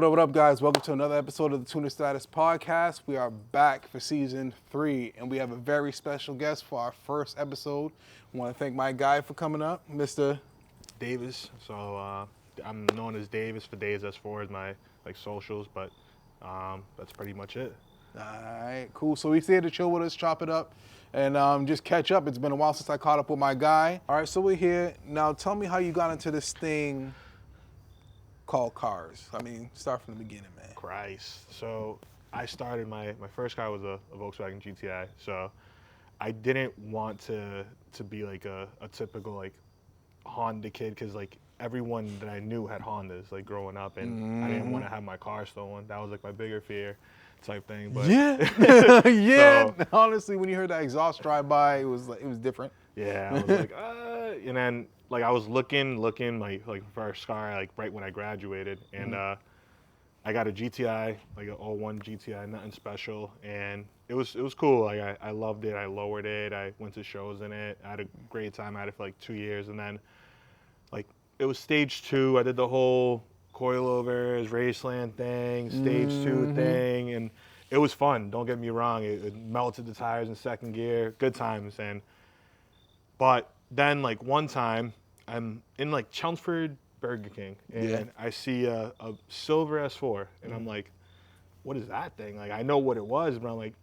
What up, guys? Welcome to another episode of the Tuner Status Podcast. We are back for season 3, and we have a very special guest for our first episode. I want to thank my guy for coming up, Mr. Davis. So I'm known as Davis for FahDayzS4 is my socials, but that's pretty much it. All right, cool. So he's here to chill with us, chop it up, and just catch up. It's been a while since I caught up with my guy. All right, so we're here. Now tell me how you got into this thing called cars. I mean, start from the beginning, man. Christ. So I started, my first car was a Volkswagen GTI. So I didn't want to be like a typical like Honda kid, because like everyone that I knew had Hondas like growing up, and I didn't want to have my car stolen. That was like my bigger fear type thing. But yeah. Yeah. So, honestly, when you heard that exhaust drive by, it was different. Yeah, I was like, and then like I was looking my like first car like right when I graduated, and I got a GTI, like an 01 GTI, nothing special, and it was cool. Like I loved it. I lowered it. I went to shows in it. I had a great time. I had it for like 2 years, and then like it was stage 2. I did the whole coilovers, raceland thing, stage 2 thing, and it was fun. Don't get me wrong. It melted the tires in second gear. Good times. But then like one time I'm in like Chelmsford Burger King, and I see a silver S4, and I'm like, what is that thing? Like I know what it was, but I'm like,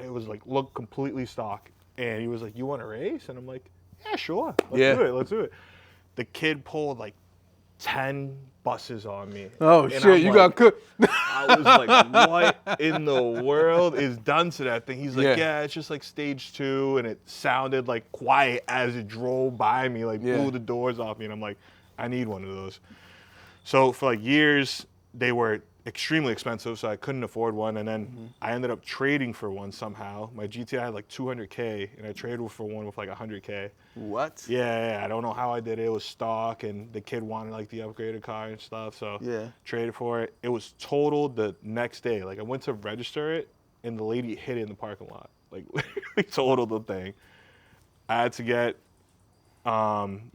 it was like look completely stock. And he was like, you want to race? And I'm like, yeah, sure. Let's do it. The kid pulled like 10 buses on me. Oh, and shit, you got cooked. I was like, what in the world is done to that thing? He's like, yeah, it's just like stage 2, and it sounded like quiet as it drove by me, like blew the doors off me. And I'm like, I need one of those. So for like years, they were extremely expensive, so I couldn't afford one. And then I ended up trading for one somehow. My GTI had like 200K, and I traded for one with like 100K. What? Yeah, I don't know how I did it. It was stock, and the kid wanted like the upgraded car and stuff, so traded for it. It was totaled the next day. Like I went to register it, and the lady hid it in the parking lot. Like literally totaled the thing. I had to get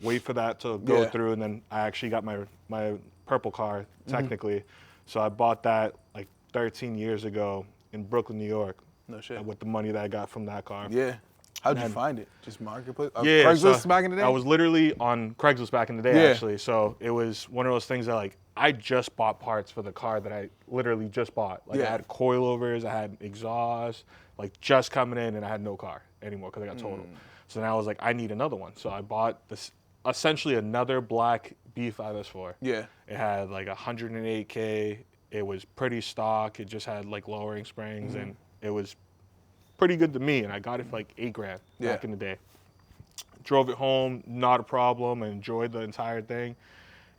wait for that to go through, and then I actually got my purple car technically. So I bought that like 13 years ago in Brooklyn, New York. No shit. With the money that I got from that car. Yeah. How'd you find it? Just marketplace? Yeah. Craigslist back in the day? I was literally on Craigslist back in the day, actually. So it was one of those things that like, I just bought parts for the car that I literally just bought. Like I had coilovers, I had exhaust, like just coming in, and I had no car anymore because I got totaled. So now I was like, I need another one. So I bought this, essentially another black B5S4. Yeah. It had like 108K. It was pretty stock. It just had like lowering springs, and it was pretty good to me. And I got it for like $8,000 back in the day. Drove it home, not a problem. I enjoyed the entire thing,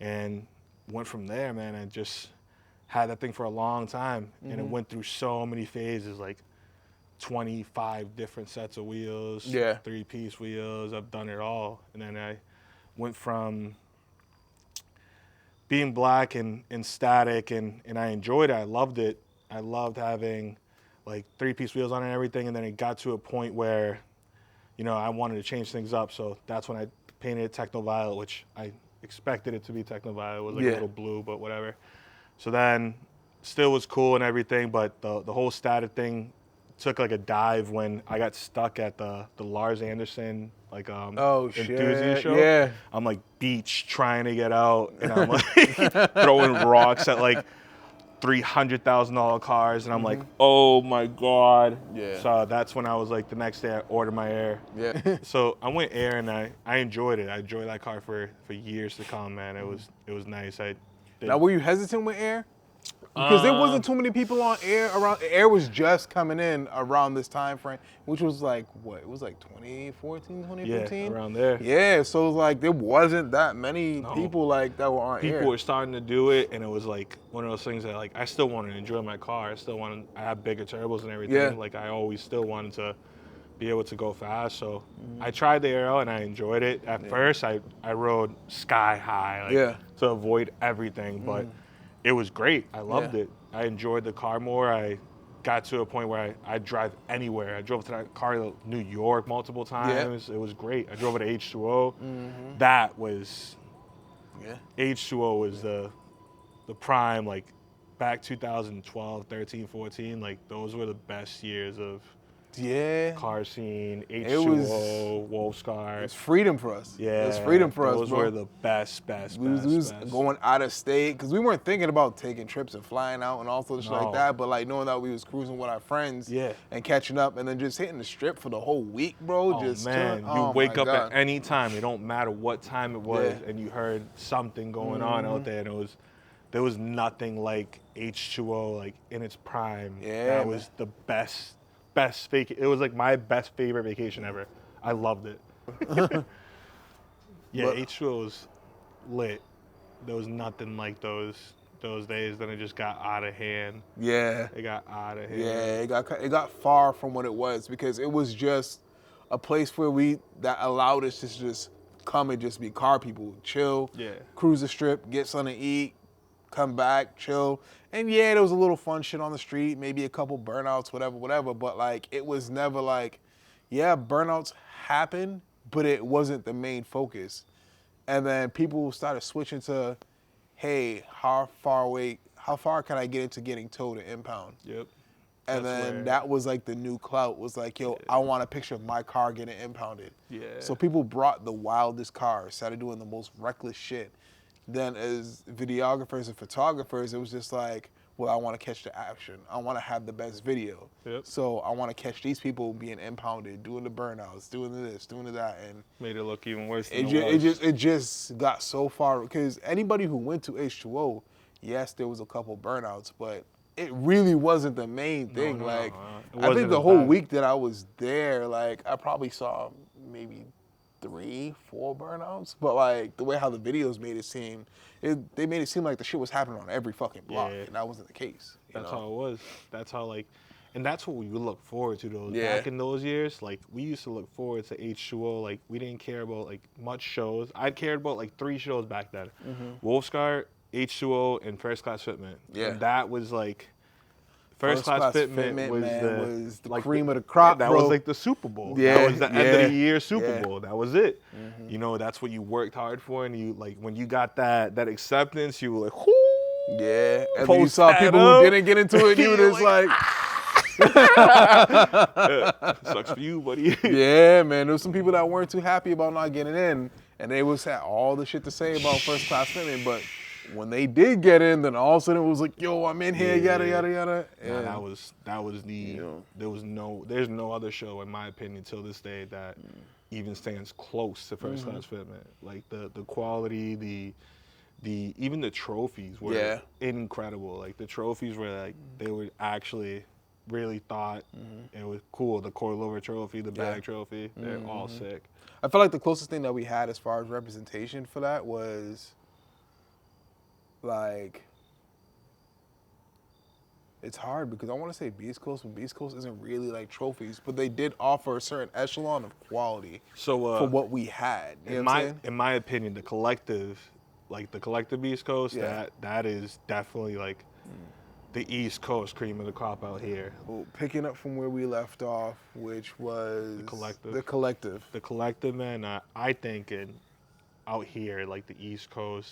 and went from there, man. I just had that thing for a long time, and it went through so many phases, like 25 different sets of wheels, 3-piece wheels. I've done it all. And then I went from being black and static, and I enjoyed it. I loved it. I loved having like 3-piece wheels on it and everything. And then it got to a point where, you know, I wanted to change things up. So that's when I painted it Techno Violet, which I expected it to be Techno Violet. It was like a little blue, but whatever. So then still was cool and everything, but the whole static thing took like a dive when I got stuck at the Lars Anderson like enthusiast show. Yeah. I'm like beach trying to get out, and I'm like throwing rocks at like $300,000 cars, and I'm like, oh my God. Yeah. So that's when I was like, the next day I ordered my Air. Yeah. So I went Air, and I enjoyed it. I enjoyed that car for years to come, man. It was nice. Now, were you hesitant with Air? Because there wasn't too many people on air around. Air was just coming in around this time frame, which was like, what? It was like 2014, 2015? Yeah, around there. Yeah, so it was like there wasn't that many No. people like that were on People air. were starting to do it, and it was like one of those things that like I still wanted to enjoy my car. I have bigger turbos and everything. Yeah. Like I always still wanted to be able to go fast. So I tried the aero and I enjoyed it. At first, I rode sky high, like, to avoid everything, but it was great. I loved it. I enjoyed the car more. I got to a point where I drive anywhere. I drove to that car to New York multiple times. It was great. I drove it to H2O. That was H2O was the prime, like back 2012, 13, 14. Like those were the best years of car scene, H2O, Wolfscar. It's freedom for us. Yeah, it was freedom for us, bro. Those were the best. We was going out of state because we weren't thinking about taking trips and flying out and all sorts of shit like that. But like knowing that we was cruising with our friends, and catching up, and then just hitting the strip for the whole week, bro. Oh just man, you wake up at any time. It don't matter what time it was, and you heard something going on out there, and there was nothing like H2O like in its prime. That was the best it was like my best favorite vacation ever. I loved it. H2O was lit. There was nothing like those days. Then it just got out of hand. Yeah. It got out of hand. Yeah, it got far from what it was because it was just a place where that allowed us to just come and just be car people, chill, cruise the strip, get something to eat, come back, chill. And yeah, there was a little fun shit on the street, maybe a couple burnouts, whatever. But like, it was never like, burnouts happen, but it wasn't the main focus. And then people started switching to, hey, how far can I get into getting towed to impound? Yep. And then that was like the new clout was like, yo, I want a picture of my car getting impounded. Yeah. So people brought the wildest cars, started doing the most reckless shit. Then as videographers and photographers, it was just like, well, I want to catch the action. I want to have the best video. Yep. So I want to catch these people being impounded, doing the burnouts, doing this, doing that. And made it look even worse than it was. It just got so far. Because anybody who went to H2O, yes, there was a couple burnouts, but it really wasn't the main thing. I think the whole week that I was there, like, I probably saw maybe 3, 4 burnouts, but like the way how the videos made it seem, they made it seem like the shit was happening on every fucking block, and that wasn't the case. That's how it was. That's how and that's what we would look forward to those back in those years. Like we used to look forward to H2O. Like we didn't care about like much shows. I cared about like 3 shows back then: Wolfscar, H2O, and First Class Fitment. Yeah, and that was like. First class fitment was the cream of the crop, that bro. was like the Super Bowl. Yeah, that was the end of the year Super Bowl. That was it. You know, that's what you worked hard for, and you like when you got that acceptance, you were like, whoo. Yeah, and then you saw people who didn't get into it, and you were just like sucks for you, buddy. Yeah, man. There was some people that weren't too happy about not getting in, and they had all the shit to say about first class fitment, but when they did get in, then all of a sudden it was like, yo, I'm in here, yada, yada, yada. And that was the, there's no other show, in my opinion, till this day that even stands close to First Class Fitment. Like the quality, even the trophies were incredible. Like the trophies were like, they were actually really thought it was cool. The coilover trophy, the bag trophy, they're all sick. I feel like the closest thing that we had as far as representation for that was, like, it's hard because I want to say Beast Coast, but Beast Coast isn't really like trophies, but they did offer a certain echelon of quality for what we had. You know what I'm saying? In my opinion, the collective Beast Coast, that is definitely like the East Coast cream of the crop out here. Well, picking up from where we left off, which was the collective. The collective, man. I think out here, like the East Coast.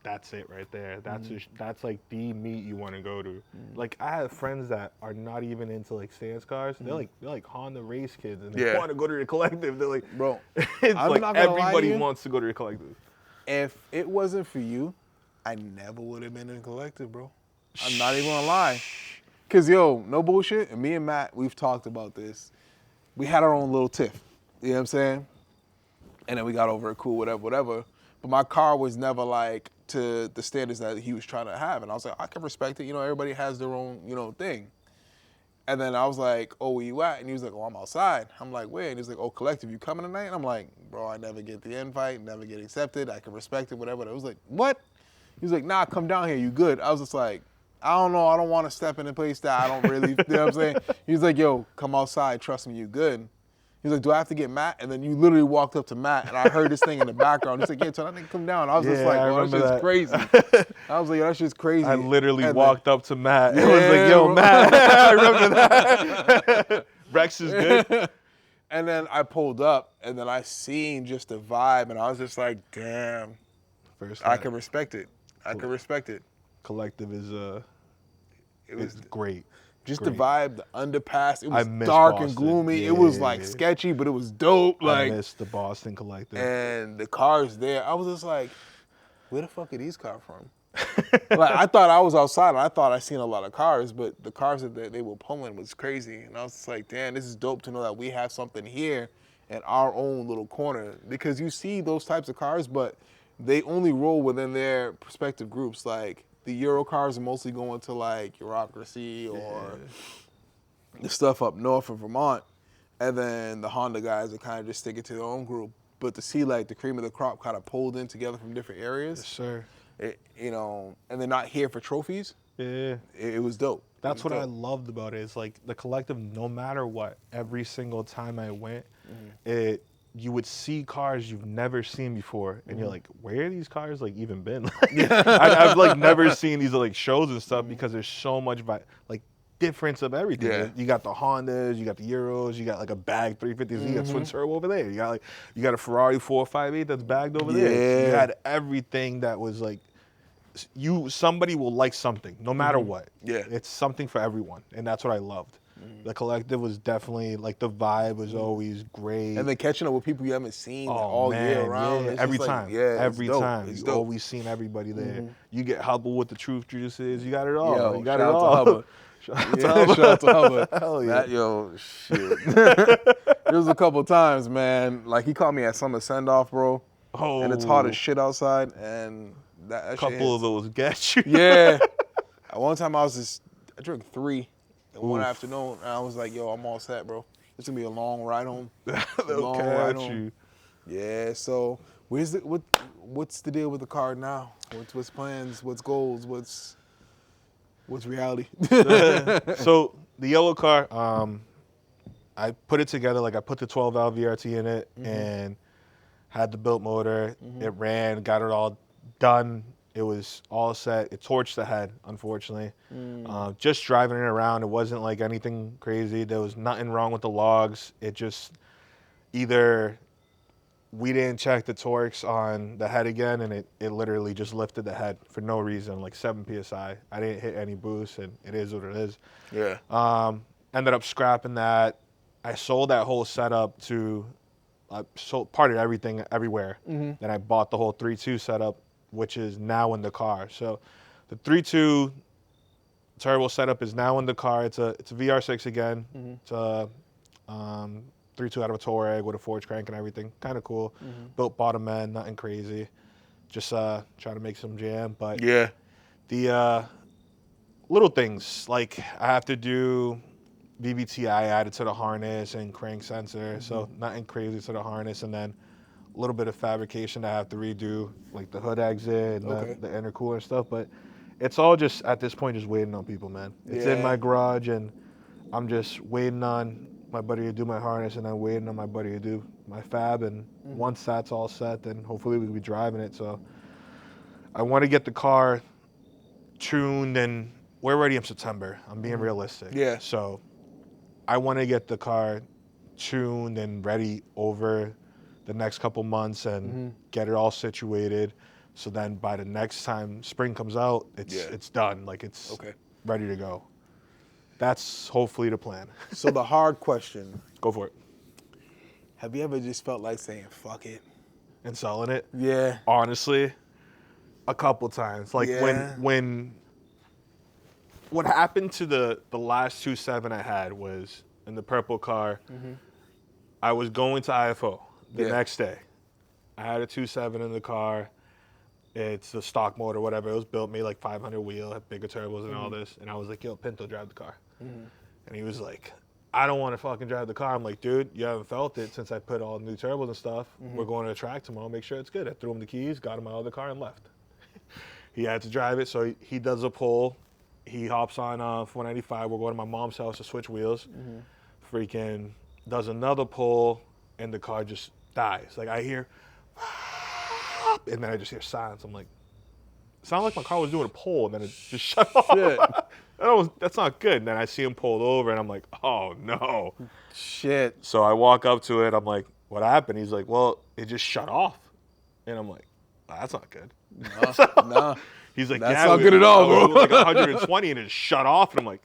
That's it right there. That's like the meet you want to go to. Like I have friends that are not even into like stance cars. They're like Honda race kids, and they want to go to the collective. They're like, bro, it's like everybody wants to go to the collective. If it wasn't for you, I never would have been in the collective, bro. I'm not even gonna lie. Cause yo, no bullshit. And me and Matt, we've talked about this. We had our own little tiff. You know what I'm saying? And then we got over it, cool, whatever. but my car was never like to the standards that he was trying to have. And I was like, I can respect it. You know, everybody has their own, you know, thing. And then I was like, oh, where you at? And he was like, oh, I'm outside. I'm like, where? And he's like, oh, Collective, you coming tonight? And I'm like, bro, I never get the invite, never get accepted. I can respect it, whatever. I was like, what? He was like, nah, come down here. You good? I was just like, I don't know. I don't want to step in a place that I don't really, you know what I'm saying? He was like, yo, come outside. Trust me, you good. He's like, do I have to get Matt? And then you literally walked up to Matt, and I heard this thing in the background. He's like, yeah, tell that nigga come down. I was just like, oh, that's just crazy. I was like, that's just crazy. I literally and walked up to Matt and was like, yo, Matt. I remember that. Rex is good. And then I pulled up, and then I seen just the vibe, and I was just like, damn, I can respect it. I can respect it. Collective is it's great. Just great. the vibe, the underpass. It was dark Boston. and gloomy. Yeah, it was like sketchy, but it was dope. Like I miss the Boston Collective. And the cars there, I was just like, where the fuck are these cars from? Like I thought I was outside, and I thought I seen a lot of cars, but the cars that they were pulling was crazy. And I was just like, damn, this is dope to know that we have something here in our own little corner. Because you see those types of cars, but they only roll within their respective groups. Like the Euro cars are mostly going to like Bureaucracy or the stuff up north in Vermont. And then the Honda guys are kind of just sticking to their own group. But to see like the cream of the crop kind of pulled in together from different areas. Yes, sir. You know, and they're not here for trophies. Yeah. It was dope. That's what I loved about it. It's like the Collective, no matter what, every single time I went, you would see cars you've never seen before, and you're like, where are these cars like even been? I've like never seen these like shows and stuff because there's so much like difference of everything. Yeah. You got the Hondas, you got the Euros, you got like a bagged 350Z, you got twin turbo over there. You got a Ferrari 458 that's bagged over there. You had everything that was like somebody will like something no matter what. Yeah. It's something for everyone, and that's what I loved. The Collective was definitely like the vibe was always great. And then catching up with people you haven't seen all year round. Yeah. Every time. Every time. It's You dope. always seen everybody there. You get Hubble with the truth juices. You got it all. Yo, you got shout it out all. to Hubba. Shout out to Hubba. Hell yeah. Yo, shit. There was a couple times, man. Like he called me at summer send off, bro. Oh. And it's hot as shit outside, and that shit Couple of those get you. Yeah. At one time I drank 3 in one afternoon, and I was like, yo, I'm all set, bro. It's gonna be a long ride home. They'll catch you. Yeah, so what's the deal with the car now? What's plans? What's goals? What's reality? So the yellow car, I put it together, like I put the 12 valve VRT in it and had the built motor. It ran, got it all done. It was all set. It torched the head, unfortunately. Just driving it around, it wasn't like anything crazy. There was nothing wrong with the logs. It just either we didn't check the torques on the head again, and it literally just lifted the head for no reason, like 7 PSI. I didn't hit any boost, and it is what it is. Yeah. Ended up scrapping that. I sold that whole setup I sold parted everything everywhere. Then I bought the whole 3.2 setup, which is now in the car. So the 3.2 turbo setup is now in the car. It's a VR6 again. It's a 3.2 out of a Touareg with a forged crank and everything. Kind of cool. Built bottom end, nothing crazy. Just trying to make some jam. But Yeah. the little things, like I have to do VVTi added to the harness and crank sensor. So nothing crazy to the harness. And then a little bit of fabrication I have to redo, like the hood exit and the intercooler and stuff. But it's all just, at this point, just waiting on people, man. It's in my garage, and I'm just waiting on my buddy to do my harness, and I'm waiting on my buddy to do my fab. And once that's all set, then hopefully we can be driving it. So I want to get the car tuned, and we're ready in September. I'm being realistic. Yeah. So I want to get the car tuned and ready over the next couple months and get it all situated. So then by the next time spring comes out, it's done. Like it's ready to go. That's hopefully the plan. So the hard question. Go for it. Have you ever just felt like saying, fuck it? And selling it? Yeah. Honestly, a couple times. Like when what happened to the last 2.7 I had was in the purple car, I was going to IFO the next day. I had a 2.7 in the car. It's a stock motor, whatever. It was built, made like 500 wheel, had bigger turbos and all this. And I was like, yo, Pinto, drive the car. And he was like, I don't want to fucking drive the car. I'm like, dude, you haven't felt it since I put all new turbos and stuff. We're going to the track tomorrow. Make sure it's good. I threw him the keys, got him out of the car, and left. He had to drive it, so he does a pull. He hops on 495. We're going to my mom's house to switch wheels. Freaking does another pull, and the car just dies. Like, I hear, and then I just hear silence. I'm like, it sounded like my car was doing a pull, and then it just shut off. That's not good. And then I see him pulled over, and I'm like, oh, no. Shit. So I walk up to it. I'm like, what happened? He's like, well, it just shut off. And I'm like, oh, that's not good. Nah. He's like, That's yeah, not good at all, bro. We were like 120, and it shut off. And I'm like,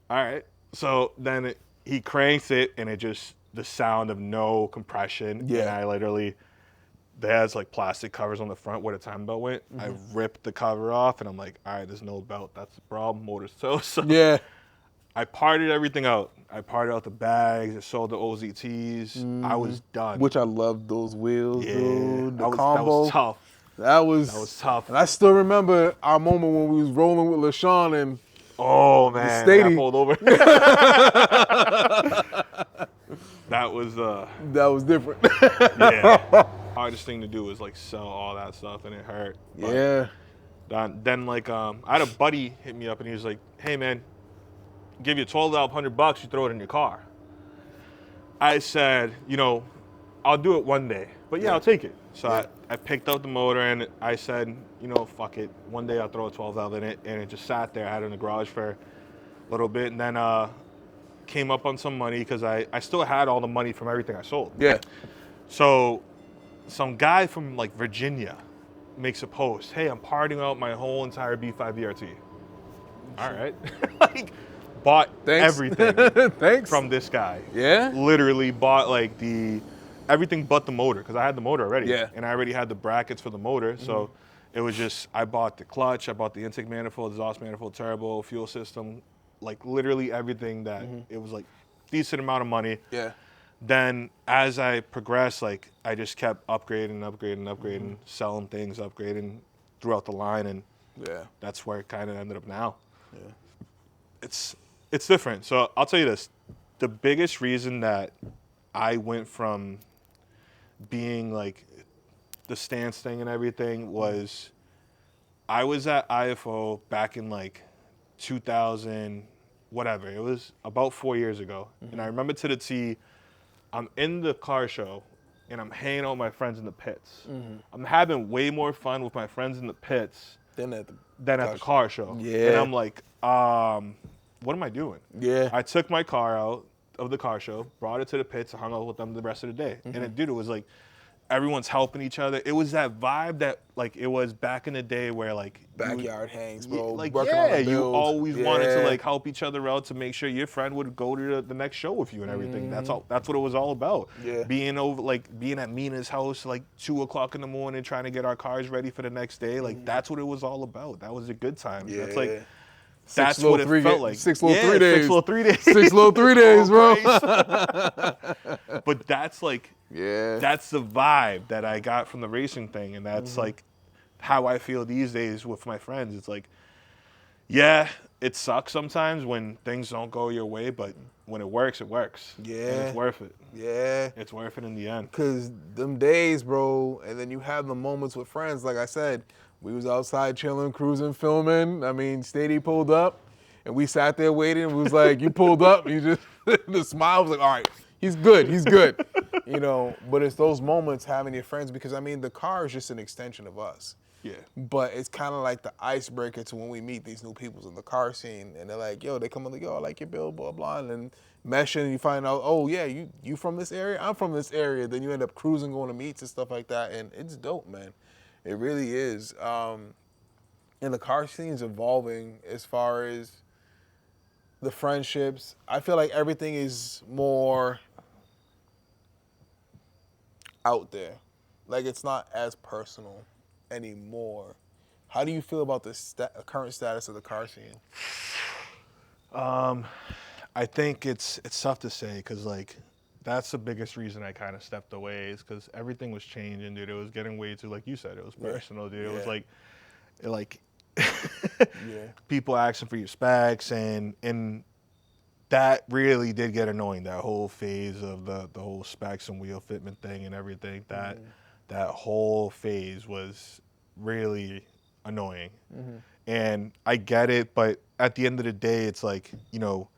all right. So then he cranks it, and it just, the sound of no compression. Yeah. And I literally, there's like plastic covers on the front where the time belt went. I ripped the cover off, and I'm like, all right, there's no belt. That's the problem. Motor's toast. So Yeah. I parted everything out. I parted out the bags. I sold the OZTs. I was done. Which I love those wheels, dude. The that combo. was tough. That was tough. And I still remember our moment when we was rolling with LaShawn and oh man, Stady. I pulled over. That was different. yeah. Hardest thing to do was like sell all that stuff, and it hurt. Yeah. But then like I had a buddy hit me up, and he was like, "Hey man, give you $1,200, you throw it in your car." I said, I'll do it one day, but yeah, I'll take it. So I picked up the motor, and I said, fuck it. One day I'll throw a 12L in it, and it just sat there. I had it in the garage for a little bit, and then came up on some money because I still had all the money from everything I sold. Yeah. So some guy from like Virginia makes a post. Hey, I'm parting out my whole entire B5 ERT. All right. Like, bought everything Thanks. from this guy. Yeah? Literally bought like everything but the motor, because I had the motor already. Yeah. And I already had the brackets for the motor. So it was just, I bought the clutch, I bought the intake manifold, exhaust manifold, turbo, fuel system, like literally everything that it was like decent amount of money. Yeah. Then as I progressed, like I just kept upgrading, selling things, upgrading throughout the line, and that's where it kind of ended up now. Yeah. It's different. So I'll tell you this, the biggest reason that I went from being like the stance thing and everything was I was at IFO back in like 2000, whatever. It was about 4 years ago. And I remember to the T, I'm in the car show and I'm hanging out with my friends in the pits. I'm having way more fun with my friends in the pits Then at the car show. Yeah. And I'm like, what am I doing? Yeah. I took my car out of the car show, brought it to the pits, and hung out with them the rest of the day. And it was like, everyone's helping each other. It was that vibe that like it was back in the day where like Backyard hangs, bro. Like Working on the you builds. always wanted to like help each other out to make sure your friend would go to the next show with you and everything. That's what it was all about. Yeah. Being at Mina's house like 2:00 in the morning trying to get our cars ready for the next day. Like that's what it was all about. That was a good time. Yeah. That's like that's what it felt like. 6 little 3 days. 6 little 3 days. 6 little 3 days, bro. But that's like that's the vibe that I got from the racing thing, and that's like how I feel these days with my friends. It's like, yeah, it sucks sometimes when things don't go your way, but when it works, it works. Yeah. And it's worth it. Yeah. It's worth it in the end. Because them days, bro, and then you have the moments with friends. Like I said, we was outside chilling, cruising, filming. I mean, Stady pulled up, and we sat there waiting. We was like, you pulled up, you just, the smile was like, all right, he's good. But it's those moments having your friends, because, I mean, the car is just an extension of us. Yeah. But it's kind of like the icebreaker to when we meet these new people in the car scene, and they're like, yo, they come on like, yo, I like your build, blah, blah, and then meshing, and you find out, oh, yeah, you from this area? I'm from this area. Then you end up cruising, going to meets and stuff like that, and it's dope, man. It really is. And the car scene is evolving as far as the friendships. I feel like everything is more out there. Like, it's not as personal anymore. How do you feel about the current status of the car scene? I think it's tough to say, because like that's the biggest reason I kind of stepped away is because everything was changing, dude. It was getting way too, like you said, it was personal, dude. It was like people asking for your specs, and that really did get annoying. That whole phase of the whole specs and wheel fitment thing and everything. That whole phase was really annoying. And I get it, but at the end of the day, it's like, you know,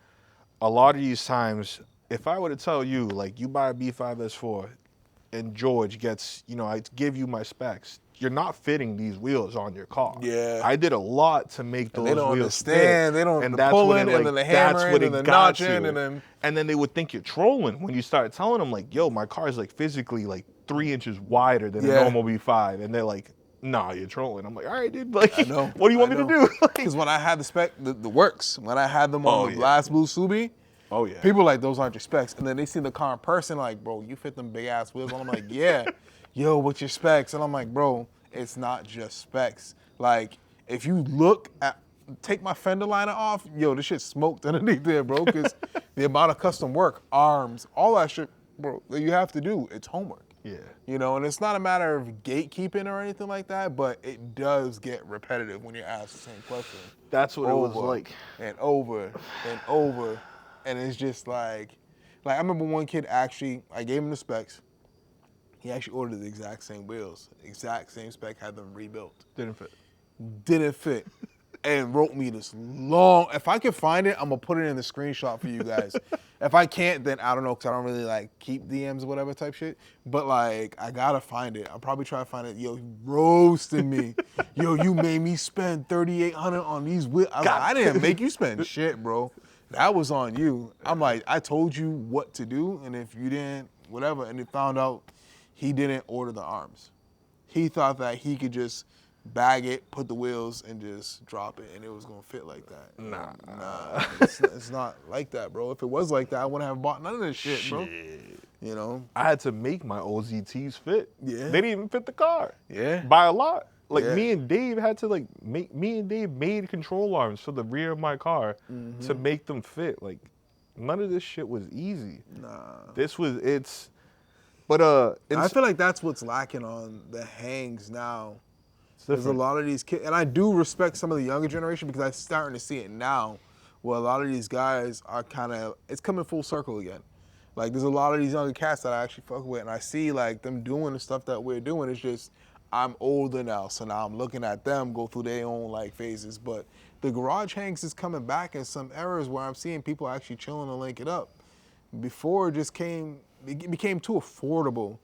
a lot of these times, if I were to tell you, like, you buy a B5S4 and George gets, you know, I give you my specs, you're not fitting these wheels on your car. Yeah. I did a lot to make those they don't wheels understand. fit. They don't, and the that's pulling, what it, like, and then the that's hammering, what and it the got notching, to. And then they would think you're trolling when you start telling them, like, yo, my car is, like, physically, like, 3 inches wider than a normal B5. And they're like, nah, you're trolling. I'm like, all right, dude. Like, I know. What do you want me to do? Because when I had the spec, the works, when I had them on the Blast Blue Subi, people like, those aren't your specs. And then they see the car in person, like, bro, you fit them big ass wheels. And I'm like, yeah. Yo, what's your specs? And I'm like, bro, it's not just specs. Like, if you look at, take my fender liner off, yo, this shit smoked underneath there, bro. Because the amount of custom work, arms, all that shit, bro, that you have to do, it's homework. Yeah. You know, and it's not a matter of gatekeeping or anything like that, but it does get repetitive when you're asked the same question. That's what it was like. And over and over. And it's just like I remember one kid actually, I gave him the specs. He actually ordered the exact same wheels, exact same spec, had them rebuilt. Didn't fit. And wrote me this long, if I can find it, I'm gonna put it in the screenshot for you guys. If I can't, then I don't know, because I don't really like keep DMs or whatever type shit. But like, I gotta find it. I'll probably try to find it. Yo, he roasted me. Yo, you made me spend $3,800 on these wheels. I didn't make you spend shit, bro. That was on you. I'm like, I told you what to do, and if you didn't, whatever. And he found out he didn't order the arms. He thought that he could just bag it, put the wheels, and just drop it, and it was gonna fit like that. Nah, it's not like that, bro. If it was like that, I wouldn't have bought none of this shit, bro. You know? I had to make my OZTs fit. Yeah. They didn't even fit the car. Yeah. By a lot. Like, me and Dave had to, like, me and Dave made control arms for the rear of my car to make them fit. Like, none of this shit was easy. Nah. But I feel like that's what's lacking on the hangs now. There's a lot of these kids, and I do respect some of the younger generation because I'm starting to see it now, where a lot of these guys are kind of, it's coming full circle again. Like, there's a lot of these younger cats that I actually fuck with, and I see, like, them doing the stuff that we're doing. It's just, I'm older now, so now I'm looking at them go through their own, like, phases. But the garage hangs is coming back in some eras where I'm seeing people actually chilling and link it up. Before, it became too affordable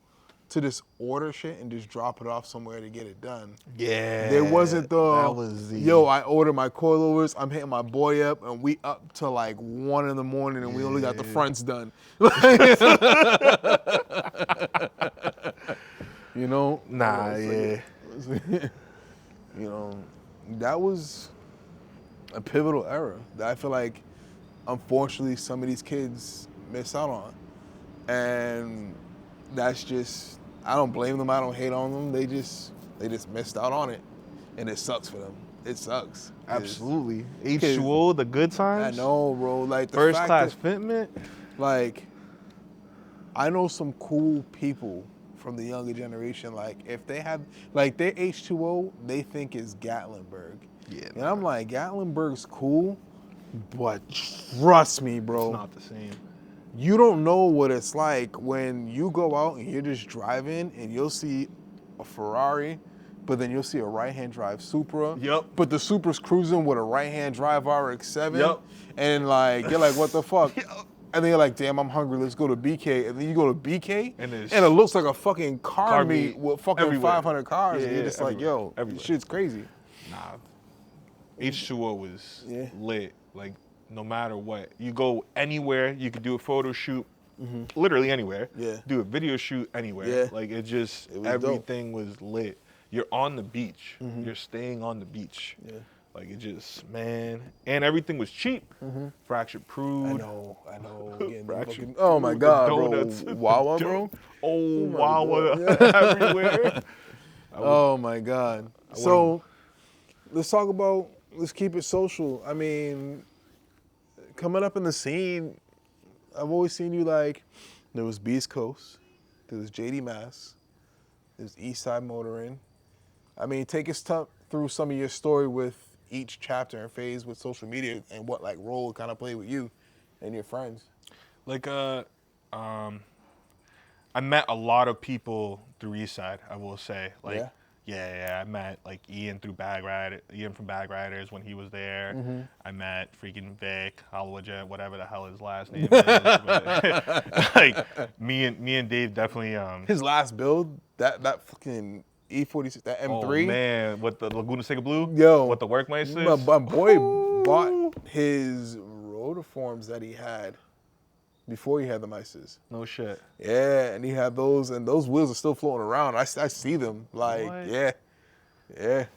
to just order shit and just drop it off somewhere to get it done. Yeah. There wasn't yo, I ordered my coilovers, I'm hitting my boy up, and we up to like 1 in the morning, and we only got the fronts done. You know? Nah, you know, that was a pivotal era that I feel like, unfortunately, some of these kids miss out on. And that's just, I don't blame them, I don't hate on them. They just missed out on it. And it sucks for them. It sucks. Absolutely. H2O, the good times. I know, bro. Like, the first fact class that, fitment. like, I know some cool people from the younger generation. Like, if they have, like, their H2O, they think is Gatlinburg. Yeah. And I'm like, Gatlinburg's cool, but trust me, bro. It's not the same. You don't know what it's like when you go out and you're just driving and you'll see a Ferrari, but then you'll see a right-hand drive Supra. Yep. But the Supra's cruising with a right-hand drive RX-7. Yep. And like, you're like, what the fuck? Yep. And then you're like, damn, I'm hungry, let's go to BK. And then you go to BK, and it looks like a fucking car meet with fucking everywhere. 500 cars. Yeah, and you're just like, yo, this shit's crazy. Nah, H2O was lit. Like, no matter what. You go anywhere, you could do a photo shoot, literally anywhere. Yeah. Do a video shoot anywhere. Yeah. Like, everything was lit. You're on the beach. You're staying on the beach. Yeah. Like, it just, man. And everything was cheap. Fractured Prude. I know. Fucking, oh my God, donuts, bro. Wawa, bro. Oh, Wawa everywhere. Oh my God. So, let's keep it social. I mean, coming up in the scene, I've always seen you like There was Beast Coast. There was JD Mass. There's Eastside Motoring. I mean, take us through some of your story with each chapter and phase with social media and what like role it kind of played with you and your friends. Like I met a lot of people through Eastside, I will say. Like, yeah, I met like Ian from Bag Riders when he was there. Mm-hmm. I met freaking Vic, Hollywood, whatever the hell his last name is. But, like me and Dave definitely. His last build, that fucking E46, that M3. Oh man, with the Laguna Seca Blue. Yo, with the Workmeisters. My boy bought his rotiforms that he had before he had the Meisters. No shit. Yeah, and he had those, and those wheels are still floating around. I see them. Like, What? yeah.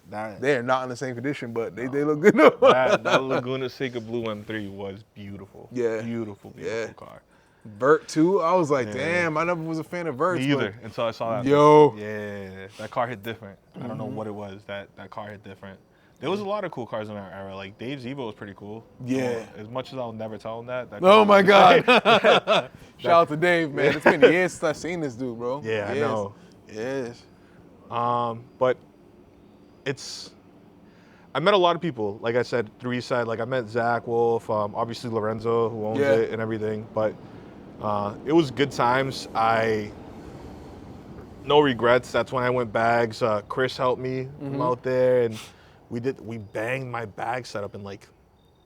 That, They're not in the same condition, but they look good. that Laguna Seca Blue M3 was beautiful. Yeah. Beautiful car. Vert too. I was like, damn, I never was a fan of Verts. Me either, until I saw that. Yo. Yeah, that car hit different. I don't know what it was. That car hit different. There was a lot of cool cars in our era. Like Dave's Evo was pretty cool. Yeah. As much as I'll never tell him that. Oh my God. Shout out to Dave, man. It's been years since I've seen this dude, bro. Yeah, I know. Yes. But I met a lot of people, like I said, through Eastside. Like I met Zach Wolf, obviously Lorenzo, who owns it and everything. But it was good times. No regrets. That's when I went bags. Chris helped me from out there, and we banged my bag setup in like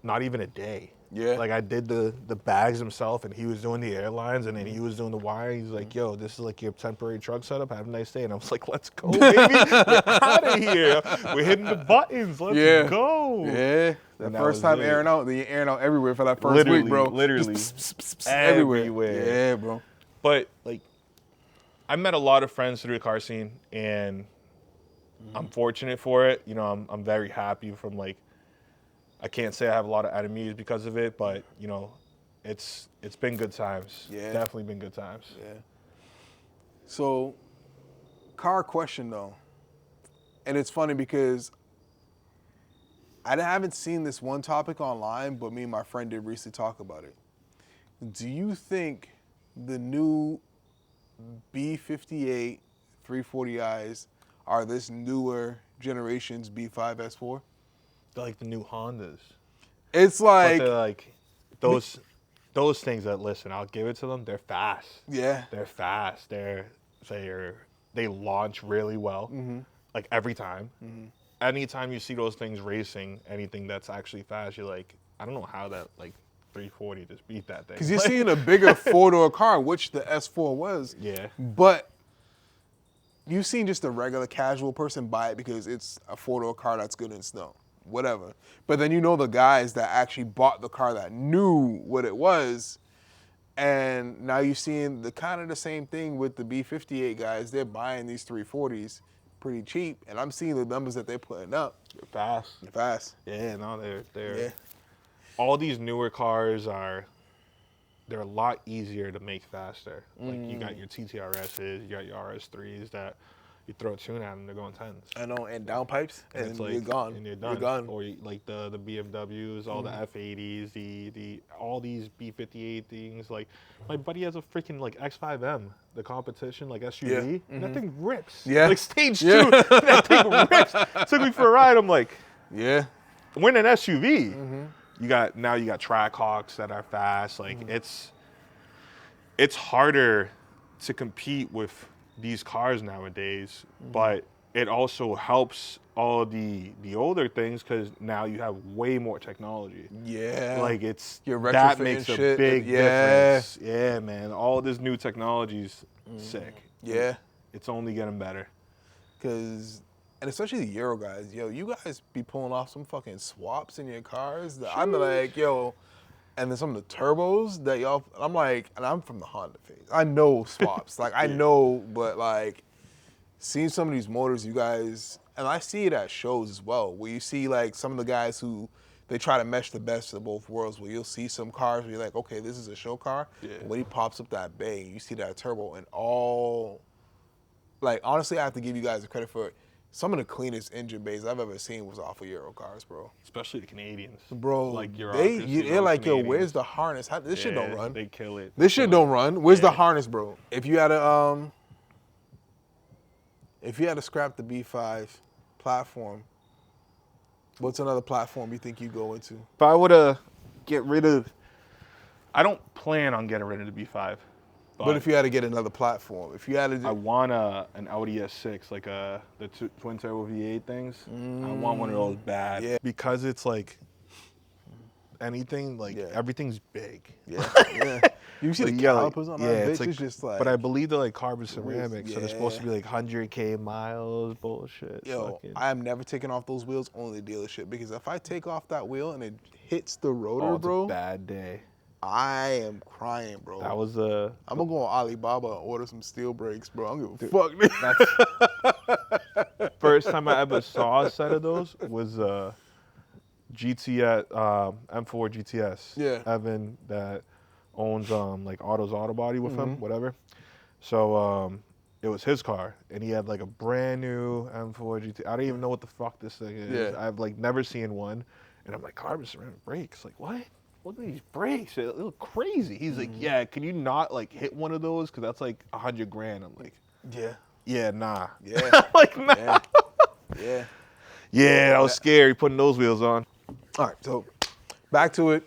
not even a day. Yeah. Like I did the bags himself, and he was doing the airlines, and then he was doing the wiring. He's like, "Yo, this is like your temporary truck setup. Have a nice day." And I was like, "Let's go, baby. We're out of here. We're hitting the buttons. Let's go." Yeah. The first time airing out, then you're airing out everywhere for that first Literally, week, bro. Literally. Just everywhere. Yeah, bro. But like, I met a lot of friends through the car scene, and I'm fortunate for it. You know, I'm very happy from like. I can't say I have a lot of enemies because of it, but you know, it's been good times. Yeah. Definitely been good times. Yeah. So, car question though, and it's funny because I haven't seen this one topic online, but me and my friend did recently talk about it. Do you think the new B58 340i's are this newer generation's B5S4? They're like the new Hondas. It's like, But they're like those things that, listen, I'll give it to them. They're fast. yeah, They're fast. They launch really well. Like every time. Anytime you see those things racing, anything that's actually fast, you're like, I don't know how that like 340 just beat that thing. because you're seeing a bigger four-door car, which the S4 was. Yeah. But you've seen just a regular casual person buy it because it's a four-door car that's good in snow, whatever. But then you know the guys that actually bought the car that knew what it was, and now you're seeing the kind of the same thing with the B58 guys. They're buying these 340s pretty cheap, and I'm seeing the numbers that they're putting up. They're fast. They're fast. Yeah, no, they're Yeah. all these newer cars they're a lot easier to make faster. Like you got your TTRSs, you got your RS3s that you throw a tune at them, they're going 10s. I know, and downpipes, and it's like, you're gone. And you're done. You're gone. Or like the BMWs, all the F80s, the all these B58 things. Like my buddy has a freaking like X5M, the competition like SUV. And that thing rips. Yeah. Like stage 2, that thing rips. Took me for a ride. I'm like, Yeah. we're in an SUV. You got Trackhawks that are fast. Like it's harder to compete with these cars nowadays, but it also helps all the older things because now you have way more technology. Yeah. Like Your that retrofitting makes a shit, big yeah. difference. Yeah, man. All this new technology's sick. Yeah. It's only getting better. Because, and especially the Euro guys, yo, you guys be pulling off some fucking swaps in your cars that I'm like, yo, and then some of the turbos that y'all, I'm like, and I'm from the Honda phase. I know swaps. Like, I know, but like, seeing some of these motors, you guys, and I see it at shows as well, where you see like some of the guys who, they try to mesh the best of both worlds, where you'll see some cars where you're like, okay, this is a show car. Yeah. When he pops up that bay, you see that turbo and all, like, honestly, I have to give you guys the credit for it. Some of the cleanest engine bays I've ever seen was off of Euro cars, bro. Especially the Canadians. Bro, like they're like, yo, where's the harness? This shit don't run. They kill it. This shit don't run. Where's the harness, bro? If you had to scrap the B5 platform, what's another platform you think you go into? If I were to get rid of, I don't plan on getting rid of the B5. But if you had to get another platform, if you had to, I want an Audi S6, like the twin turbo V8 things. I want one of those bad. Yeah. Because it's like anything, like everything's big. Yeah. You see the calipers on that bitch? Like, it's just like. But I believe they're like carbon ceramic, so they're supposed to be like 100K miles. Bullshit. Yo, I am never taking off those wheels on the dealership, because if I take off that wheel and it hits the rotor, bro, it's a bad day. I am crying, bro. That was I'm gonna go on Alibaba and order some steel brakes, bro. I don't give a fuck. First time I ever saw a set of those was GTS, M4 GTS. Yeah. Evan that owns like Auto's Auto Body with him, whatever. So it was his car, and he had like a brand new M4 GT. I don't even know what the fuck this thing is. Yeah. I've like never seen one, and I'm like, carbon ceramic brakes, like what? Look at these brakes, they look crazy. He's like, yeah, can you not like hit one of those? Cause that's like $100,000. I'm like, yeah, nah. Yeah. Like, nah. Yeah. Yeah, I was scary putting those wheels on. All right, so back to it.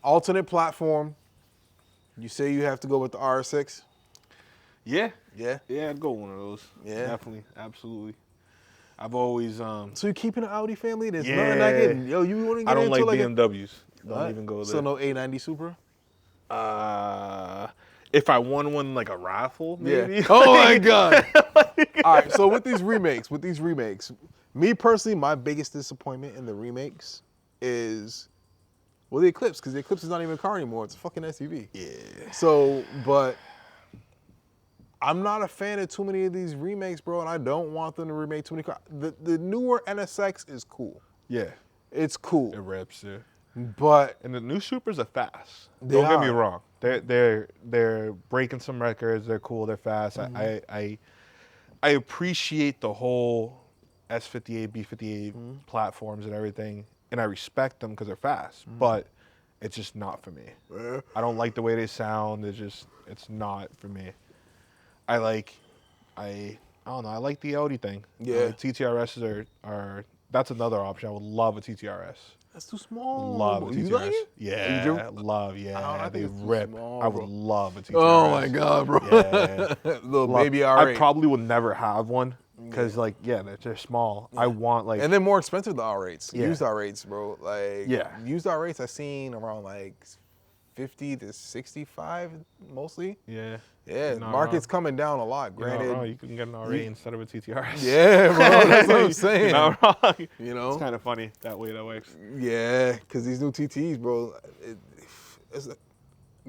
Alternate platform. You say you have to go with the RS6? Yeah. Yeah. Yeah, I'd go one of those. Yeah. Definitely. Absolutely. I've always So you're keeping an Audi family? There's nothing I can. Yo, you want to get I don't into like like BMWs. Don't even go there. So no A90 Supra? If I won one like a raffle, maybe. Yeah. Oh my God. All right, so with these remakes, me personally, my biggest disappointment in the remakes is, well, the Eclipse, because the Eclipse is not even a car anymore. It's a fucking SUV. Yeah. So, but I'm not a fan of too many of these remakes, bro, and I don't want them to remake too many cars. The newer NSX is cool. Yeah. It's cool. It rips, yeah. But And the new Supers are fast. They Don't get me are. wrong. They're breaking some records. They're cool. They're fast. I appreciate the whole S58, B58 platforms and everything, and I respect them because they're fast. But it's just not for me. I don't like the way they sound. It's not for me. I don't know. I like the Audi thing. Yeah. TTRSs are that's another option. I would love a TTRS. that's too small. Love a You TTRS. like it? Yeah, You do? love. Yeah, I they think it's too rip. small, I bro. would love a TTRS. Oh my God, bro. Yeah. Little Love- baby I R8. probably would never have one because, like, they're small. I want like. And they're more expensive than R8s. Yeah. Used R8s, bro. Like, Yeah. used R8s I've seen around like 50 to 65 mostly. Yeah. Yeah, You're not market's wrong. coming down a lot. You're not Granted, wrong. You can get an R8 instead of a TTRS. yeah, bro, that's what I'm saying. You're not wrong. You know? It's kind of funny that way that works. Yeah, because these new TTs, bro,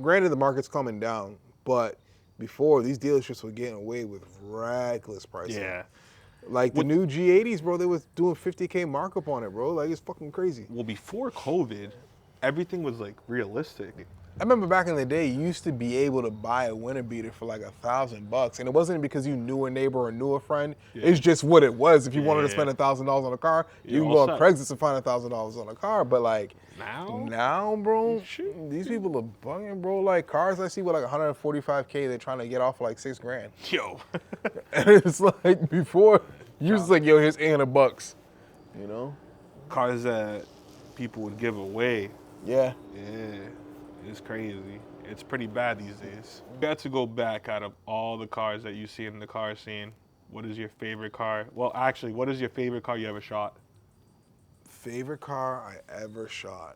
granted the market's coming down, but before, these dealerships were getting away with reckless pricing. Yeah. Like the new G80s, bro, they was doing 50K markup on it, bro. Like, it's fucking crazy. Well, before COVID, everything was like realistic. I remember back in the day, you used to be able to buy a winter beater for like $1,000, and it wasn't because you knew a neighbor or knew a friend. Yeah. It's just what it was. If you wanted to Yeah. spend $1,000 on a car, Yeah, you can all go on set. Craigslist and find $1,000 on a car. But like now, bro, Shit. these people are bugging, bro. Like cars I see with like 145K, they're trying to get off for like $6,000. Yo. And it's like before, you was like, yo, here's $800. You know? Cars that people would give away. Yeah. Yeah. It's crazy. It's pretty bad these days. You had to go back out of all the cars that you see in the car scene. What is your favorite car? Well, actually, what is your favorite car you ever shot? Favorite car I ever shot.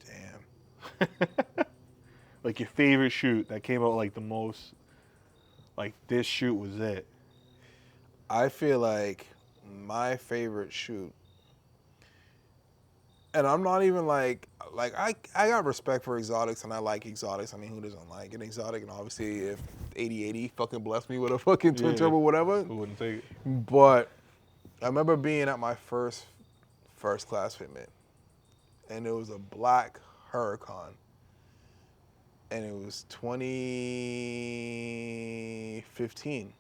Damn. Like your favorite shoot that came out like the most, like this shoot was it. I feel like my favorite shoot, and I'm not even like I got respect for exotics and I like exotics. I mean, who doesn't like an exotic? And obviously, if 8080 fucking blessed me with a fucking twin Yeah. turbo, whatever. Who wouldn't take it? But I remember being at my first class fitment, and it was a black Huracan. and it was 2015.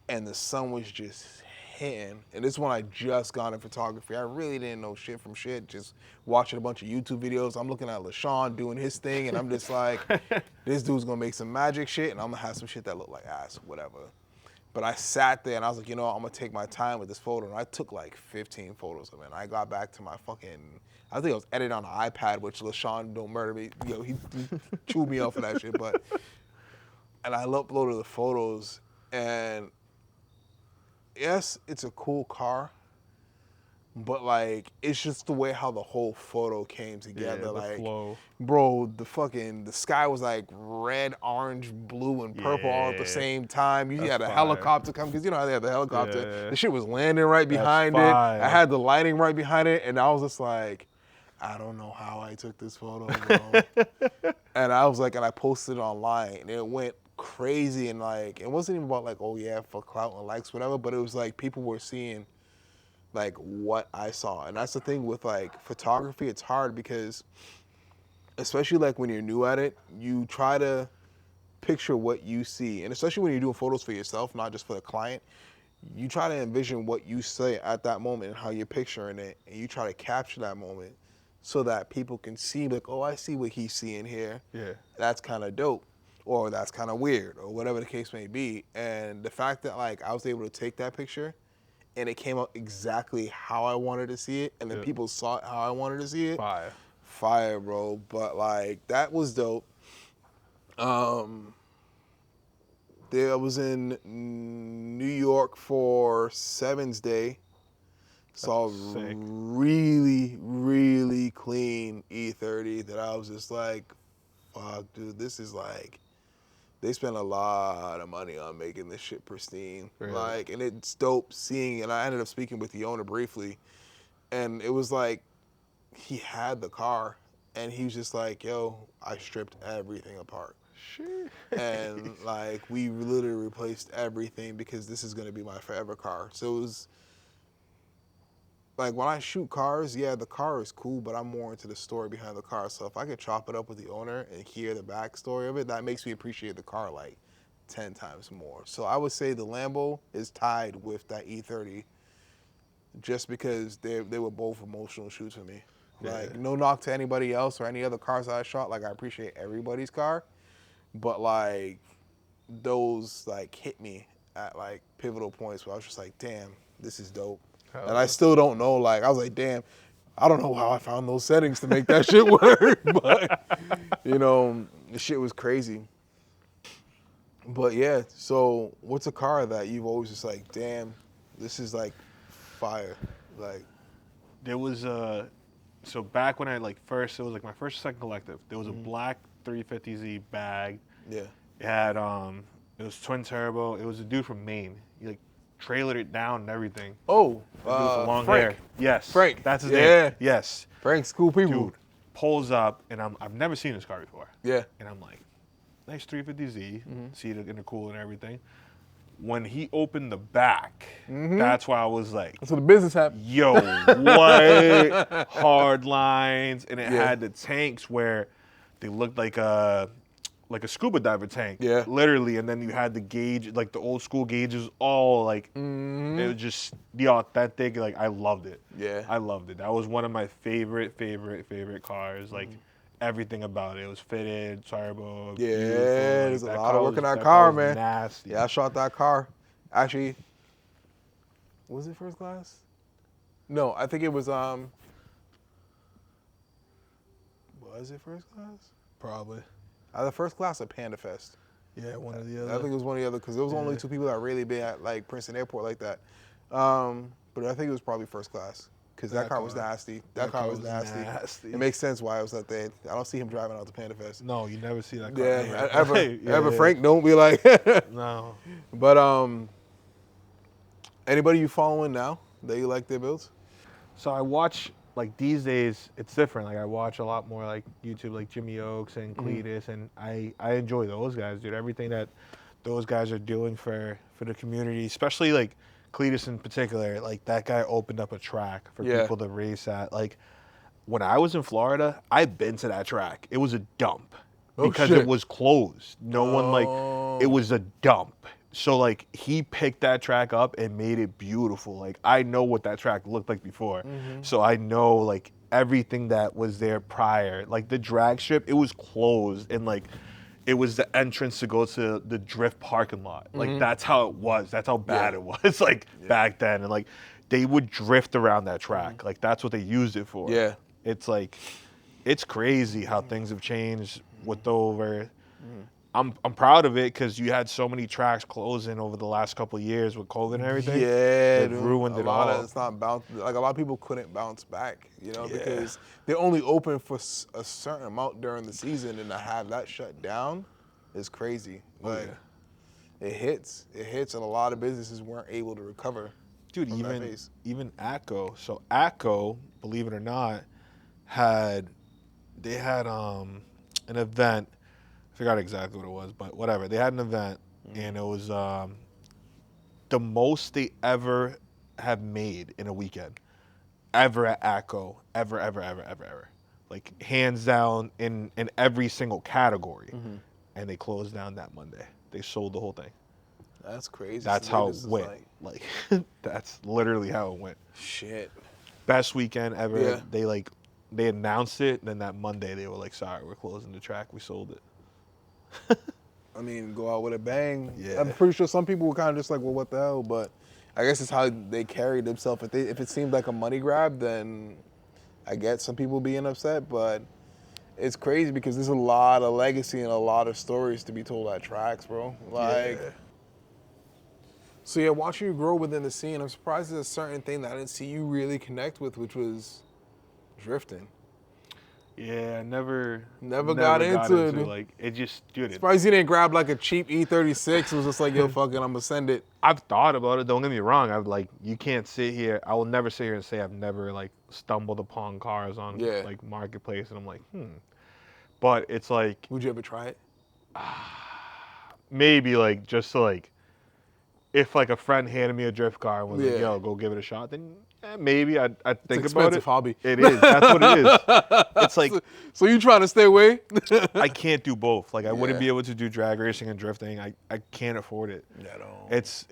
And the sun was just hitting. And this one I just got in photography. I really didn't know shit from shit. Just watching a bunch of YouTube videos. I'm looking at LaShawn doing his thing, and I'm just like, this dude's gonna make some magic shit, and I'm gonna have some shit that look like ass, whatever. But I sat there and I was like, you know what, I'm gonna take my time with this photo. And I took like 15 photos of it. And I got back to my I think I was editing on an iPad, which LaShawn don't murder me. You know, he chewed me up for that shit. And I uploaded the photos, and yes, it's a cool car, but like it's just the way how the whole photo came together. the like, flow. bro, the sky was like red, orange, blue, and purple all at the same time. You That's had a fire. helicopter come because you know how they have the helicopter. Yeah. The shit was landing right behind it. fire. I had the lighting right behind it, and I was just like, I don't know how I took this photo, bro. And I was like, and I posted it online, and it went crazy. And like, it wasn't even about like, oh yeah, for clout and likes, whatever. But it was like people were seeing like what I saw. And that's the thing with like photography, it's hard because especially like when you're new at it, you try to picture what you see. And especially when you're doing photos for yourself, not just for the client, you try to envision what you say at that moment and how you're picturing it, and you try to capture that moment so that people can see like, oh, I see what he's seeing here. Yeah. That's kind of dope, or that's kind of weird, or whatever the case may be. And the fact that like I was able to take that picture and it came out exactly how I wanted to see it, and then people saw it how I wanted to see it. Fire, bro. But like that was dope. I was in New York for Seven's Day. Saw a really, really clean E30 that I was just like, fuck, dude, this is like, they spent a lot of money on making this shit pristine. Really? Like, and it's dope seeing, and I ended up speaking with the owner briefly, and it was like, he had the car, and he was just like, yo, I stripped everything apart. Shit. And like, we literally replaced everything because this is gonna be my forever car. So it was, like when I shoot cars, yeah, the car is cool, but I'm more into the story behind the car. So if I could chop it up with the owner and hear the backstory of it, that makes me appreciate the car like 10 times more. So I would say the Lambo is tied with that E30 just because they were both emotional shoots for me. Like, no knock to anybody else or any other cars that I shot. Like, I appreciate everybody's car, but like those like hit me at like pivotal points where I was just like, damn, this is dope. And I still don't know, like, I was like, damn, I don't know how I found those settings to make that shit work. But, you know, the shit was crazy. But yeah, so what's a car that you've always just like, damn, this is like fire? Like, There was so back when I like first, it was like my first or second collective. There was a black 350Z bag. yeah. It had it was twin turbo. It was a dude from Maine. He like trailered it down and everything. Oh, The dude with the long Frank. hair. Yes. Frank. That's his Yeah. name. Yes. Frank's cool people. Dude pulls up, and I've never seen this car before. Yeah. And I'm like, nice 350Z, seated in the cool and everything. When he opened the back, that's why I was like, That's what the business happened. yo, what? Hard lines. And it had the tanks where they looked like a scuba diver tank. Yeah. Literally. And then you had the gauge, like the old school gauges, all like, it was just the authentic. Like, I loved it. Yeah. I loved it. That was one of my favorite cars. Like, everything about it. It was fitted, turbo. Yeah, beautiful. there's a That lot car of work in was- that car, was man. Nasty. Yeah, I shot that car. Actually, was it first class? No, I think it was was it first class? Probably. Either first class or Panda Fest. Yeah, one of the I other. think it was one of the other because there was only two people that really been at like Princeton Airport like that. But I think it was probably first class because that car was nasty. That car was nasty. It makes sense why it was that day. I don't see him driving out to Panda Fest. No, you never see that car. Yeah, anywhere. ever Frank, don't be like. No. But anybody you following now that you like their builds? So I watch, like these days, it's different. Like I watch a lot more like YouTube, like Jimmy Oaks and Cletus, and I enjoy those guys, dude. Everything that those guys are doing for the community, especially like Cletus in particular, like that guy opened up a track for people to race at. Like when I was in Florida, I've been to that track. It was a dump because shit. it was closed. No one like, it was a dump. So like he picked that track up and made it beautiful. Like I know what that track looked like before. So I know like everything that was there prior. Like the drag strip, it was closed and like it was the entrance to go to the drift parking lot. Like that's how it was. That's how bad it was like back then. And like they would drift around that track. Like that's what they used it for. Yeah. It's like, it's crazy how things have changed with over. I'm proud of it because you had so many tracks closing over the last couple of years with COVID and everything. Yeah, It dude. ruined it all. It's not like a lot of people couldn't bounce back, because they're only open for a certain amount during the season, and to have that shut down is crazy. Like it hits, and a lot of businesses weren't able to recover. Dude, from that phase. even ATCO. So ATCO, believe it or not, had an event. I forgot exactly what it was, but whatever. They had an event, and it was the most they ever have made in a weekend, ever at ATCO, ever. Like hands down in every single category, and they closed down that Monday. They sold the whole thing. That's crazy. That's how it went. Like that's literally how it went. Shit. Best weekend ever. Yeah. They announced it, then that Monday they were like, sorry, we're closing the track. We sold it. I mean, go out with a bang. Yeah. I'm pretty sure some people were kind of just like, well, what the hell? But I guess it's how they carried themselves. If it seemed like a money grab, then I get some people being upset. But it's crazy because there's a lot of legacy and a lot of stories to be told at tracks, bro. So yeah, watching you grow within the scene, I'm surprised there's a certain thing that I didn't see you really connect with, which was drifting. Yeah, I never got into it. Like it just, dude. Surprised you didn't grab like a cheap E36. It was just like, yo, fuck it, I'm gonna send it. I've thought about it. Don't get me wrong. I've like, you can't sit here. I will never sit here and say I've never like stumbled upon cars on like marketplace, and I'm like, But it's like, would you ever try it? maybe like just to like, if like a friend handed me a drift car and was like, yo, go give it a shot, then maybe I'd think it's about it. Expensive hobby. It is. That's what it is. It's like, so you trying to stay away? I can't do both. Like I wouldn't be able to do drag racing and drifting. I can't afford it. It's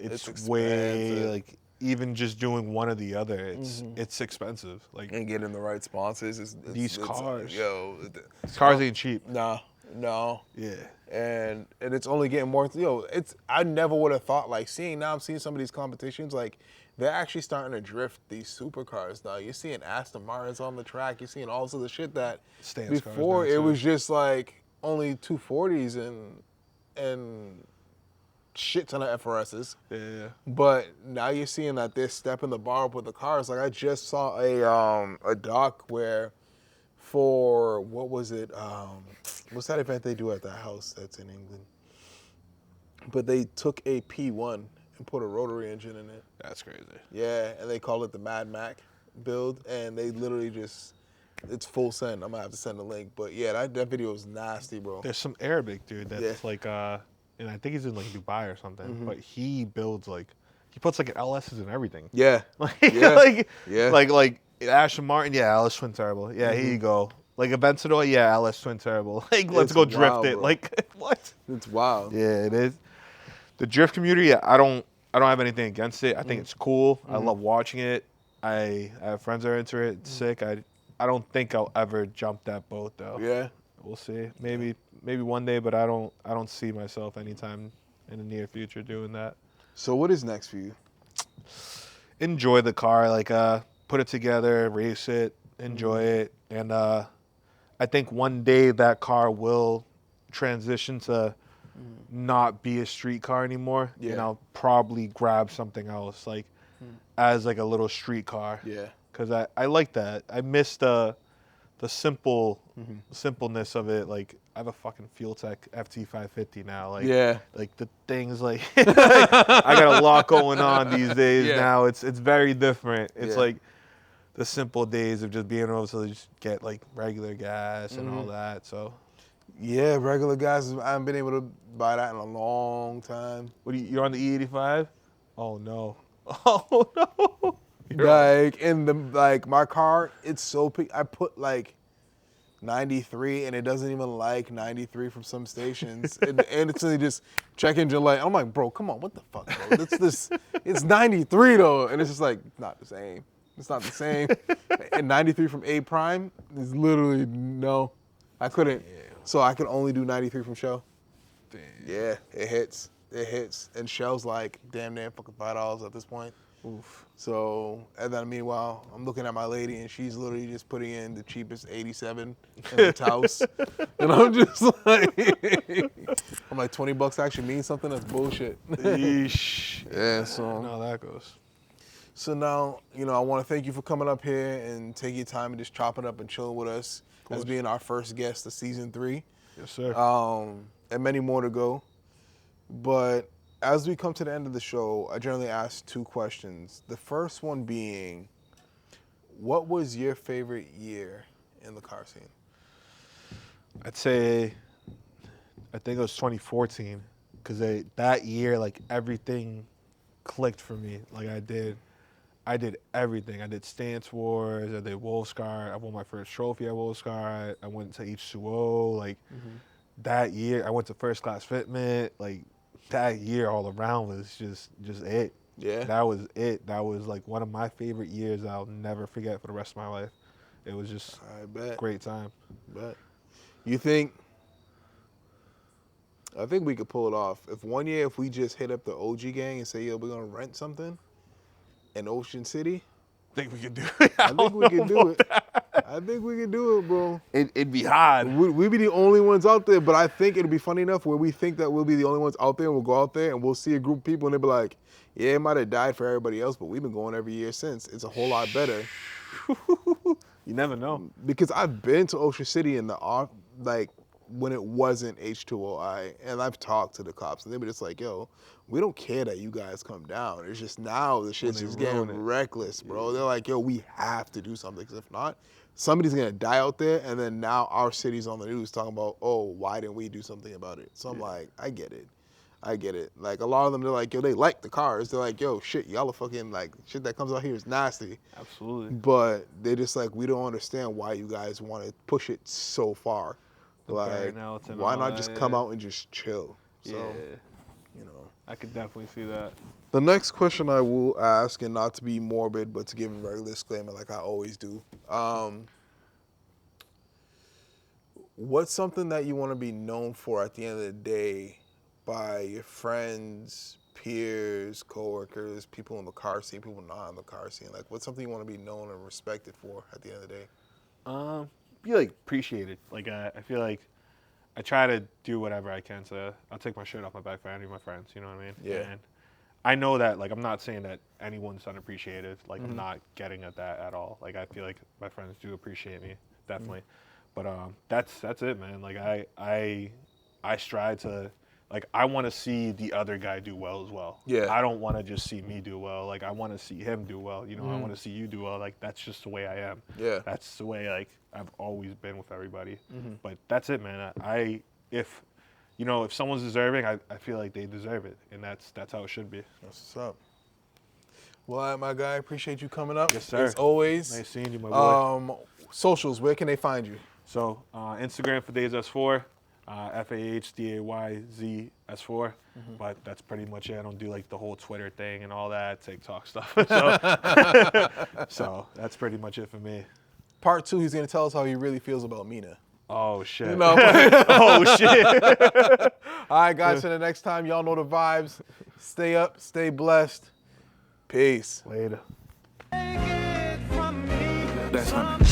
way like, even just doing one or the other, it's expensive. Like, and getting the right sponsors. These cars cars ain't cheap. No. Yeah. And it's only getting more. I never would have thought I'm seeing some of these competitions, like they're actually starting to drift these supercars now. You're seeing Aston Martins on the track. You're seeing all sorts of shit that before it was just like only 240s and shit ton of FRSs. Yeah. But now you're seeing that they're stepping the bar up with the cars. Like I just saw a doc where for what was it? What's that event they do at that house that's in England? But they took a P1 and put a rotary engine in it. That's crazy. Yeah, and they call it the Mad Mac build, and they literally it's full send. I'm gonna have to send a link, but yeah, that video is nasty, bro. There's some Arabic dude that's like, and I think he's in like Dubai or something, but he builds he puts like LSs and everything. Yeah. Like Aston Martin, LS twin turbo. Yeah, here you go. Like Aventador, LS twin turbo. Like let's go drift wild, it. bro. Like what? It's wild. Yeah, it is. The drift community, I don't have anything against it. I think it's cool. I love watching it. I have friends that are into it. It's sick. I don't think I'll ever jump that boat though. Yeah. We'll see. Maybe one day, but I don't see myself anytime in the near future doing that. So what is next for you? Enjoy the car, like put it together, race it, enjoy it, and I think one day that car will transition to not be a street car anymore. Yeah. And I'll probably grab something else, like as like a little street car. Yeah. Because I like that. I miss the simpleness of it. Like I have a fucking Fuel Tech FT550 now. Like like the things like I got a lot going on these days now. It's very different. It's like the simple days of just being able to just get like regular gas and all that. So yeah, regular gas. I haven't been able to buy that in a long time. you're on the E85? Oh no. Oh no. Like in the my car, it's so big. I put like 93 and it doesn't even like 93 from some stations, and it's just check engine light. I'm like, bro, come on, what the fuck, bro? It's 93 though, and it's just like not the same. It's not the same. And 93 from A Prime is literally no. I couldn't. Damn. So I could only do 93 from Shell. Damn. Yeah, it hits. It hits. And Shell's like damn near fucking $5 at this point. Oof. So, and then meanwhile, I'm looking at my lady and she's literally just putting in the cheapest 87 in the Taos. And I'm just like, I'm like, $20 actually means something? That's bullshit. Yeesh. Yeah, so. No, that goes. So now, I want to thank you for coming up here and taking your time and just chopping up and chilling with us as being our first guest of season 3. Yes, sir. And many more to go. But as we come to the end of the show, I generally ask 2 questions. The first one being, what was your favorite year in the car scene? I'd say, I think it was 2014, because that year, like, everything clicked for me. Like, I did everything. I did Stance Wars, I did Wolfscar, I won my first trophy at Wolfscar, I went to H2O, like, that year, I went to First Class Fitment, like, that year all around was just it. Yeah. That was it. That was like one of my favorite years I'll never forget for the rest of my life. It was just a great time. Bet. You think, I think we could pull it off. If one year, if we just hit up the OG gang and say, yo, we're going to rent something in Ocean City. I think we could do it. I think we could do it. I think we could do it, bro. It'd be hard. We'd be the only ones out there, but I think it'd be funny enough where we think that we'll be the only ones out there, and we'll go out there and we'll see a group of people and they'll be like, yeah, it might have died for everybody else, but we've been going every year since. It's a whole lot better. You never know. Because I've been to Ocean City in the off, like when it wasn't H2OI, and I've talked to the cops and they were just like, yo, we don't care that you guys come down. It's just now the shit's just getting reckless, bro. Yeah. They're like, yo, we have to do something, because if not, somebody's gonna die out there, and then now our city's on the news talking about, oh, why didn't we do something about it? So I'm like, I get it. Like, a lot of them, they're like, yo, they like the cars. They're like, yo, shit, y'all are fucking, like, shit that comes out here is nasty. Absolutely. But they're just like, we don't understand why you guys want to push it so far. Like, why not just come out and just chill? So, I could definitely see that. The next question I will ask, and not to be morbid, but to give a regular disclaimer like I always do. What's something that you want to be known for at the end of the day by your friends, peers, coworkers, people in the car scene, people not in the car scene? Like, what's something you want to be known and respected for at the end of the day? Be like appreciated. Like, I feel like I try to do whatever I can to, I'll take my shirt off my back for any of my friends, you know what I mean? Yeah. And I know that, like, I'm not saying that anyone's unappreciated. Like, I'm not getting at that at all. Like, I feel like my friends do appreciate me, definitely. But that's it, man. Like, I strive to, like, I want to see the other guy do well as well. Yeah. I don't want to just see me do well. Like, I want to see him do well. You know, I want to see you do well. Like, that's just the way I am. Yeah. That's the way, like, I've always been with everybody. But that's it, man. If someone's deserving, I feel like they deserve it. And that's how it should be. That's what's up. Well, all right, my guy, appreciate you coming up. Yes, sir. As always. Nice seeing you, my boy. Socials, where can they find you? So, Instagram FahDayzS4, FahDayzS4. But that's pretty much it. I don't do, like, the whole Twitter thing and all that, TikTok stuff. So that's pretty much it for me. Part 2, he's going to tell us how he really feels about Mina. Oh, shit. Oh, shit. All right, guys, till the next time, y'all know the vibes. Stay up, stay blessed. Peace. Later. That's honey.